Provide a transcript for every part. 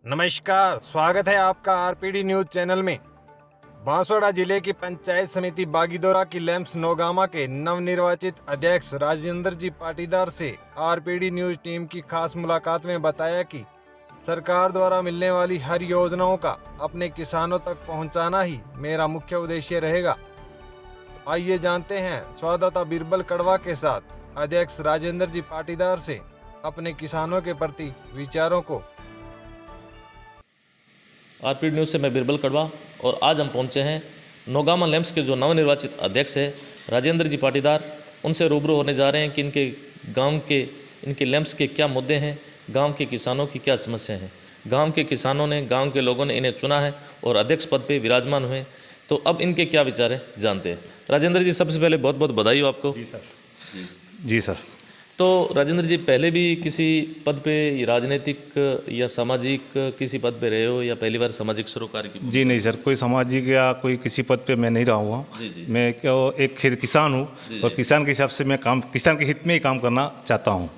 नमस्कार, स्वागत है आपका आरपीडी न्यूज चैनल में। बांसवाड़ा जिले की पंचायत समिति बागीदोरा की लैम्प्स नौगामा के नवनिर्वाचित अध्यक्ष राजेंद्र जी पाटीदार से आरपीडी न्यूज टीम की खास मुलाकात में बताया कि सरकार द्वारा मिलने वाली हर योजनाओं का अपने किसानों तक पहुंचाना ही मेरा मुख्य उद्देश्य रहेगा। आइए जानते हैं संवाददाता बीरबल कड़वा के साथ अध्यक्ष राजेंद्र जी पाटीदार से अपने किसानों के प्रति विचारों को। आरपीडी न्यूज़ से मैं बीरबल कड़वा और आज हम पहुंचे हैं नौगामा लैम्प्स के जो नवनिर्वाचित अध्यक्ष है राजेंद्र जी पाटीदार। उनसे रूबरू होने जा रहे हैं कि इनके गांव के इनके लैम्प्स के क्या मुद्दे हैं, गांव के किसानों की क्या समस्या हैं। गांव के किसानों ने, गांव के लोगों ने इन्हें चुना है और अध्यक्ष पद पे विराजमान हुए, तो अब इनके क्या विचार हैं जानते हैं। राजेंद्र जी, सबसे पहले बहुत बहुत बधाई हो आपको। जी सर। जी सर। तो राजेंद्र जी, पहले भी किसी पद पे, राजनीतिक या सामाजिक किसी पद पे रहे हो या पहली बार सामाजिक सरोकार की? जी नहीं सर, कोई सामाजिक या कोई किसी पद पे मैं नहीं रहा हुआ। मैं क्या एक किसान हूँ और किसान के हिसाब से मैं किसान के हित में ही काम करना चाहता हूँ।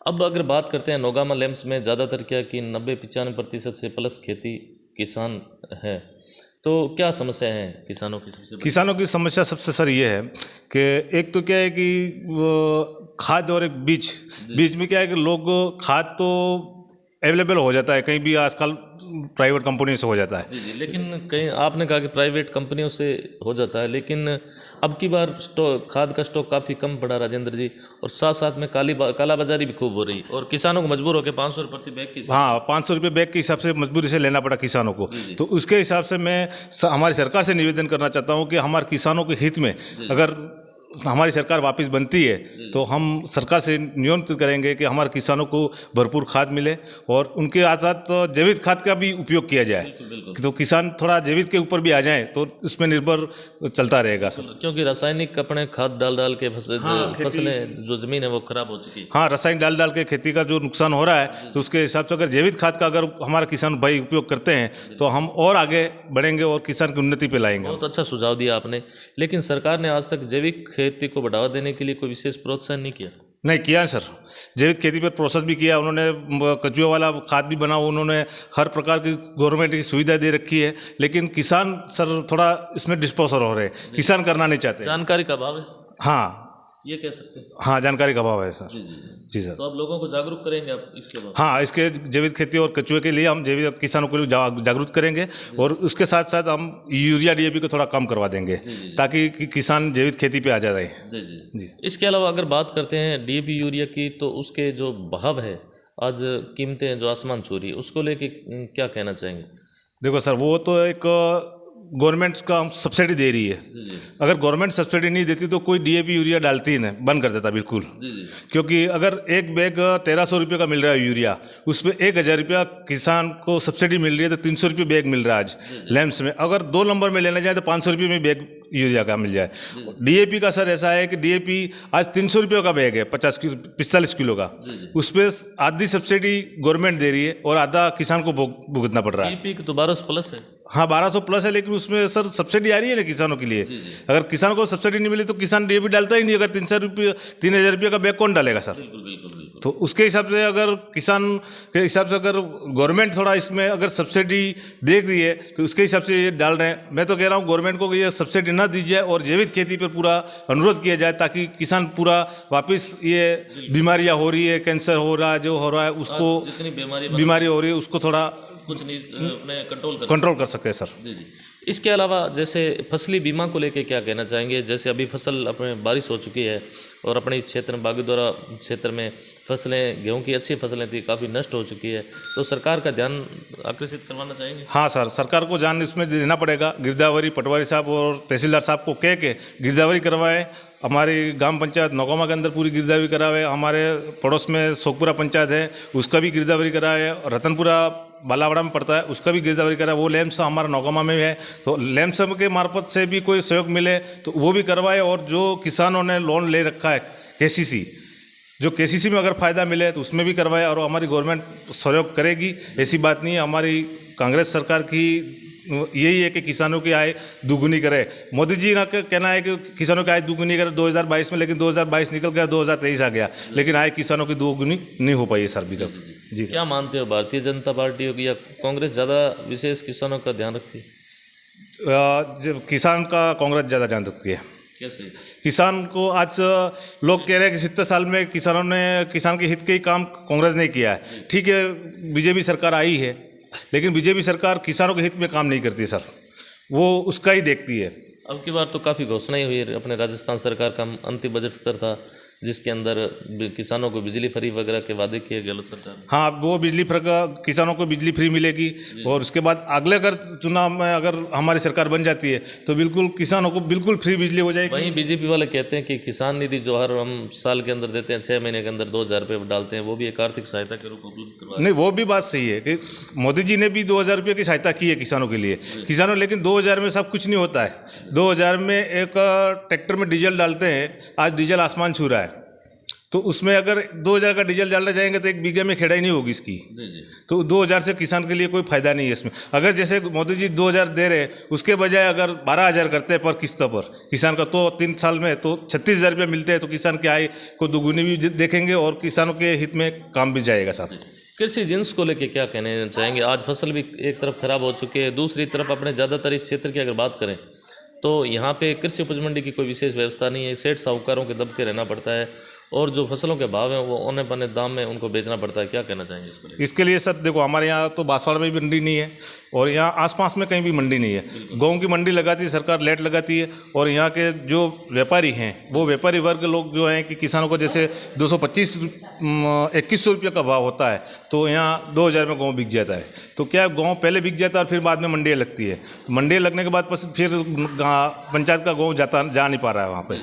अब अगर बात करते हैं नौगामा लैम्प्स में ज़्यादातर क्या कि 90-95% से प्लस खेती किसान है, तो क्या समस्या है किसानों की? किसानों की समस्या सबसे सर ये है कि एक तो क्या है कि वो खाद और एक बीज में क्या है कि लोग खाद तो अवेलेबल हो जाता है कहीं भी आजकल, प्राइवेट कंपनी से हो जाता है। जी, लेकिन कहीं आपने कहा कि प्राइवेट कंपनियों से हो जाता है, लेकिन अब की बार खाद का स्टॉक काफ़ी कम पड़ा राजेंद्र जी, और साथ साथ में कालाबाजारी भी खूब हो रही और किसानों को मजबूर होकर 500 रुपये प्रति बैग की, 500 रुपये बैग के हिसाब से मजबूरी से लेना पड़ा किसानों को। तो उसके हिसाब से मैं हमारी सरकार से निवेदन करना चाहता हूँ कि हमारे किसानों के हित में अगर हमारी सरकार वापस बनती है तो हम सरकार से निवेदन करेंगे कि हमारे किसानों को भरपूर खाद मिले और उनके साथ जैविक खाद का भी उपयोग किया जाए। तो किसान थोड़ा जैविक के ऊपर भी आ जाए तो उसमें निर्भर चलता रहेगा सर, क्योंकि रासायनिक अपने खाद डाल के फसलें जो ज़मीन है वो खराब हो चुकी है। हाँ, रासायनिक डाल के खेती का जो नुकसान हो रहा है, तो उसके हिसाब से अगर जैविक खाद का अगर हमारे किसान भाई उपयोग करते हैं तो हम और आगे बढ़ेंगे और किसान की उन्नति पे लाएंगे। बहुत अच्छा सुझाव दिया आपने, लेकिन सरकार ने आज तक जैविक खेती को बढ़ावा देने के लिए कोई विशेष प्रोत्साहन नहीं किया। नहीं किया सर, जैविक खेती पर प्रोसेस भी किया उन्होंने, कचुए वाला खाद भी बना, उन्होंने हर प्रकार की गवर्नमेंट की सुविधा दे रखी है, लेकिन किसान सर थोड़ा इसमें डिस्पोजर हो रहे हैं, किसान करना नहीं चाहते। जानकारी का अभाव है, हाँ ये कह सकते हैं। हाँ, जानकारी का अभाव है सर। जी सर। तो आप लोगों को जागरूक करेंगे आप इसके बाद? हाँ, इसके जैविक खेती और कचुए के लिए हम जैविक किसानों को जागरूक करेंगे और उसके साथ साथ हम यूरिया डीएपी को थोड़ा कम करवा देंगे ताकि किसान जैविक खेती पे आ जाए। जी। इसके अलावा अगर बात करते हैं डीएपी यूरिया की, तो उसके जो भाव है आज, कीमतें जो आसमान छू रही है, उसको लेके क्या कहना चाहेंगे? देखो सर, वो तो एक गवर्नमेंट का सब्सिडी दे रही है। अगर गवर्नमेंट सब्सिडी नहीं देती तो कोई डीएपी यूरिया डालती ही नहीं, बंद कर देता बिल्कुल। क्योंकि अगर एक बैग 1300 रुपये का मिल रहा है यूरिया, उस पर 1000 रुपया किसान को सब्सिडी मिल रही है, तो 300 रुपये बैग मिल रहा है आज लैम्प्स में। अगर 2 नंबर में लेना जाए तो 500 रुपये में बैग यूरिया का मिल जाए। डीएपी का सर ऐसा है कि डीएपी आज 300 रुपये का बैग है, 45 किलो का, उस पर आधी सब्सिडी गवर्नमेंट दे रही है और आधा किसान को भुगतना पड़ रहा है। डीएपी तो 1200 प्लस है। हाँ, 1200 प्लस है, लेकिन उसमें सर सब्सिडी आ रही है ना किसानों के लिए। अगर किसानों को सब्सिडी नहीं मिली तो किसान डीएपी डालता ही नहीं। अगर 3000 रुपये का बैग कौन डालेगा सर? तो उसके हिसाब से अगर किसान के हिसाब से अगर गवर्नमेंट थोड़ा इसमें अगर सब्सिडी देख रही है तो उसके हिसाब से ये डाल रहे हैं। मैं तो कह रहा हूँ गवर्नमेंट को ये सब्सिडी ना दी जाए और जैविक खेती पर पूरा अनुरोध किया जाए, ताकि किसान पूरा वापस, ये बीमारियाँ हो रही है, कैंसर हो रहा है, जो हो रहा है उसको, बीमारी हो रही है उसको थोड़ा कुछ नहीं अपने कंट्रोल कर सकते हैं सर। जी। इसके अलावा जैसे फसली बीमा को लेके क्या कहना चाहेंगे? जैसे अभी फसल अपने बारिश हो चुकी है और अपने क्षेत्र में, बागीदोरा क्षेत्र में फसलें, गेहूं की अच्छी फसलें थी, काफ़ी नष्ट हो चुकी है, तो सरकार का ध्यान आकर्षित करवाना चाहेंगे? हाँ सर, सरकार को ध्यान इसमें देना पड़ेगा। गिरदावरी पटवारी साहब और तहसीलदार साहब को कह के गिरदावरी करवाए। हमारी ग्राम पंचायत नौगामा के अंदर पूरी गिरदावरी करावे। हमारे पड़ोस में सोखपुरा पंचायत है, उसका भी गिरदावरी कराए। रतनपुरा बालावाड़ा में पड़ता है, उसका भी गिरदावरी कराए। वो लैम्प्स हमारा नौगामा में है, तो लैम्प्स के मार्फत से भी कोई सहयोग मिले तो वो भी करवाए। और जो किसानों ने लोन ले रखा है केसीसी, जो केसीसी में अगर फ़ायदा मिले तो उसमें भी करवाए। और हमारी गवर्नमेंट सहयोग करेगी, ऐसी बात नहीं है। हमारी कांग्रेस सरकार की यही है कि किसानों की आय दुगुनी करे। मोदी जी का कहना है कि किसानों की आय दुगुनी करे 2022 में, लेकिन 2022 निकल गया, 2023 आ गया, लेकिन आय किसानों की दुगुनी नहीं हो पाई है सर अभी तक। जी क्या मानते हो, भारतीय जनता पार्टी होगी या कांग्रेस ज़्यादा विशेष किसानों का ध्यान रखती है? जो किसान का कांग्रेस ज़्यादा जान रखती है। कैसे? किसान को आज लोग कह रहे हैं कि 70 साल में किसानों ने किसान के हित के ही काम कांग्रेस ने किया है। ठीक है, बीजेपी सरकार आई है, लेकिन बीजेपी सरकार किसानों के हित में काम नहीं करती सर, वो उसका ही देखती है। अब की बार तो काफ़ी घोषणाएं हुई है। अपने राजस्थान सरकार का अंतिम बजट स्तर था जिसके अंदर किसानों को बिजली फ्री वगैरह के वादे किए गलत सरकार। हाँ, वो बिजली फ्री, किसानों को बिजली फ्री मिलेगी और उसके बाद अगले अगर चुनाव में अगर हमारी सरकार बन जाती है तो बिल्कुल किसानों को बिल्कुल फ्री बिजली हो जाएगी। वहीं बीजेपी वाले कहते हैं कि किसान निधि जो हर हम साल के अंदर देते हैं, 6 महीने के अंदर 2,000 रुपये डालते हैं, वो भी एक आर्थिक सहायता के रूप में उपलब्ध करवा। नहीं, वो भी बात सही है कि मोदी जी ने भी 2,000 रुपये की सहायता की है किसानों के लिए। किसानों, लेकिन 2,000 में सब कुछ नहीं होता है। 2,000 में एक ट्रैक्टर में डीजल डालते हैं, आज डीजल आसमान छू रहा है, तो उसमें अगर 2,000 का डीजल डालने जाएंगे तो 1 बीघे में खेड़ा ही नहीं होगी इसकी। तो 2,000 से किसान के लिए कोई फायदा नहीं है इसमें। अगर जैसे मोदी जी 2,000 दे रहे हैं, उसके बजाय अगर 12,000 करते हैं पर किस्त पर किसान का, तो 3 साल में तो 36,000 रुपये मिलते हैं, तो किसान की आय को दोगुनी भी देखेंगे और किसानों के हित में काम भी जाएगा साथ। कृषि जिन्स को लेके क्या कहने चाहेंगे? आज फसल भी एक तरफ खराब हो चुकी है, दूसरी तरफ अपने ज़्यादातर इस क्षेत्र की अगर बात करें तो यहाँ पे कृषि उपज मंडी की कोई विशेष व्यवस्था नहीं है। सेठ साहूकारों के दब के रहना पड़ता है और जो फसलों के भाव हैं वो औने पौने दाम में उनको बेचना पड़ता है। क्या कहना चाहेंगे इसको लेकर? इसके लिए सर देखो, हमारे यहाँ तो बांसवाड़ा में भी मंडी नहीं है और यहाँ आसपास में कहीं भी मंडी नहीं है। गेहूं की मंडी लगाती है सरकार, लेट लगाती है, और यहाँ के जो व्यापारी हैं वो व्यापारी वर्ग लोग जो हैं कि किसानों को जैसे 225-2100 रुपये का भाव होता है, तो यहाँ 2,000 में गेहूँ बिक जाता है। तो क्या गेहूँ पहले बिक जाता है और फिर बाद में मंडियाँ लगती है। मंडियाँ लगने के बाद फिर पंचायत का गेहूँ जा नहीं पा रहा है वहाँ पर,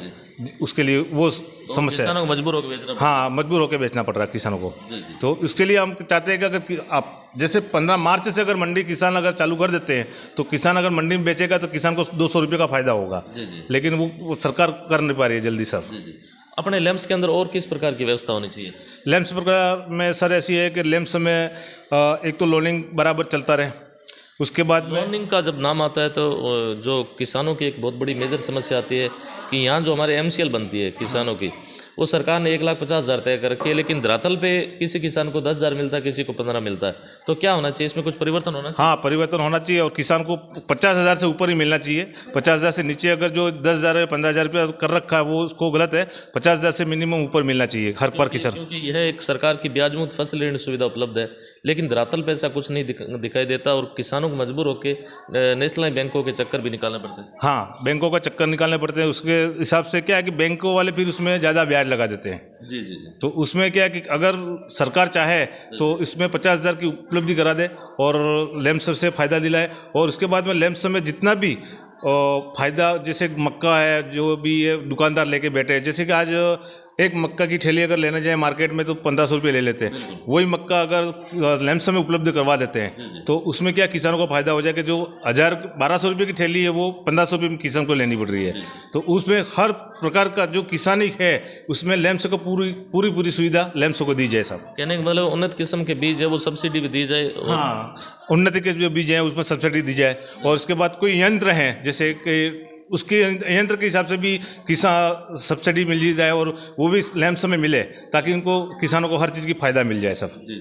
उसके लिए वो समस्या है। किसानों को मजबूर होकर बेचना पड़ता हाँ, मजबूर होकर बेचना पड़ रहा है किसानों को। तो उसके लिए हम चाहते हैं कि अगर आप जैसे 15 मार्च से अगर मंडी किसान अगर चालू कर देते हैं तो किसान अगर मंडी में बेचेगा तो किसान को 200 रुपये का फायदा होगा। लेकिन वो सरकार कर नहीं पा रही है जल्दी सर। अपने लैंप्स के अंदर और किस प्रकार की व्यवस्था होनी चाहिए? लैंप्स प्रकार में सर ऐसी है कि लैंप्स में एक तो लोनिंग बराबर चलता रहे, उसके बाद लोनिंग का जब नाम आता है तो जो किसानों की एक बहुत बड़ी मेजर समस्या आती है कि यहाँ जो हमारे MCL बनती है किसानों की, वो सरकार ने 1,50,000 तय कर रखी है, लेकिन धरातल पे किसी किसान को 10,000 मिलता है, किसी को 15 मिलता है। तो क्या होना चाहिए इसमें? कुछ परिवर्तन होना चाहिए। हाँ, परिवर्तन होना चाहिए और किसान को 50,000 से ऊपर ही मिलना चाहिए। 50,000 से नीचे अगर जो 10,000 या 15,000 रुपये कर रखा है वो उसको गलत है। 50,000 से मिनिमम ऊपर मिलना चाहिए हर पर किसान। क्योंकि यह एक सरकार की ब्याज मुक्त फसल ऋण सुविधा उपलब्ध है, लेकिन धरातल पे ऐसा कुछ नहीं दिखाई देता और किसानों को मजबूर होकर नेशनल बैंकों के चक्कर भी निकालने पड़ते हैं। हाँ, बैंकों का चक्कर निकालने पड़ते हैं। उसके हिसाब से क्या है कि बैंकों वाले फिर उसमें ज़्यादा ब्याज लगा देते हैं। जी। तो उसमें क्या है कि अगर सरकार चाहे तो इसमें 50,000 की उपलब्धि करा दे और लैंप्स से फ़ायदा दिलाए, और उसके बाद में लैंप्स में जितना भी फ़ायदा, जैसे मक्का है जो भी ये दुकानदार लेके बैठे हैं, जैसे कि आज एक मक्का की ठेली अगर लेने जाए मार्केट में तो 1,500 रुपये ले लेते हैं। वही मक्का अगर लैंप्स में उपलब्ध करवा देते हैं तो उसमें क्या किसानों को फायदा हो जाए कि जो 1,200 रुपये की ठेली है वो 1,500 रुपये में किसान को लेनी पड़ रही है। तो उसमें हर प्रकार का जो किसानी है उसमें लैंप्स को पूरी सुविधा लैंप्स को दी जाए साहब। कहने का मतलब उन्नत किस्म के बीज है वो सब्सिडी भी दी जाए। हाँ, उन्नति के जो बीज हैं उसमें सब्सिडी दी जाए, और उसके बाद कोई यंत्र हैं जैसे कि उसके यंत्र के हिसाब से भी किसान सब्सिडी मिल जाए और वो भी लैंप्स में मिले, ताकि उनको किसानों को हर चीज़ की फ़ायदा मिल जाए सब। जी।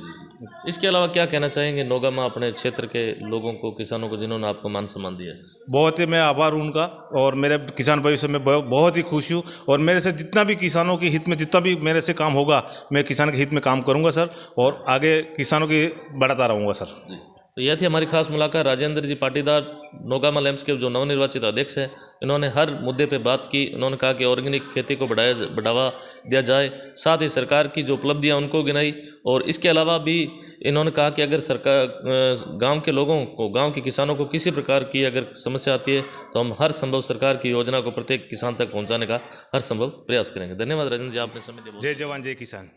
इसके अलावा क्या कहना चाहेंगे नौगामा अपने क्षेत्र के लोगों को, किसानों को जिन्होंने आपको मान सम्मान दिया? बहुत ही मैं आभार हूं उनका, और मेरे किसान भविष्य में बहुत ही खुश हूँ, और मेरे से जितना भी किसानों के हित में जितना भी मेरे से काम होगा मैं किसान के हित में काम करूँगा सर, और आगे किसानों की बढ़ाता रहूँगा सर। तो यह थी हमारी खास मुलाकात राजेंद्र जी पाटीदार, नौगामा लैंप्स के जो नवनिर्वाचित अध्यक्ष हैं। इन्होंने हर मुद्दे पे बात की। उन्होंने कहा कि ऑर्गेनिक खेती को बढ़ावा दिया जाए, साथ ही सरकार की जो उपलब्धियां उनको गिनाई, और इसके अलावा भी इन्होंने कहा कि अगर सरकार गांव के लोगों को, गांव के किसानों को किसी प्रकार की अगर समस्या आती है तो हम हर संभव सरकार की योजना को प्रत्येक किसान तक पहुँचाने का हर संभव प्रयास करेंगे। धन्यवाद राजेंद्र जी, आपने समय दिया। जय जवान जय किसान।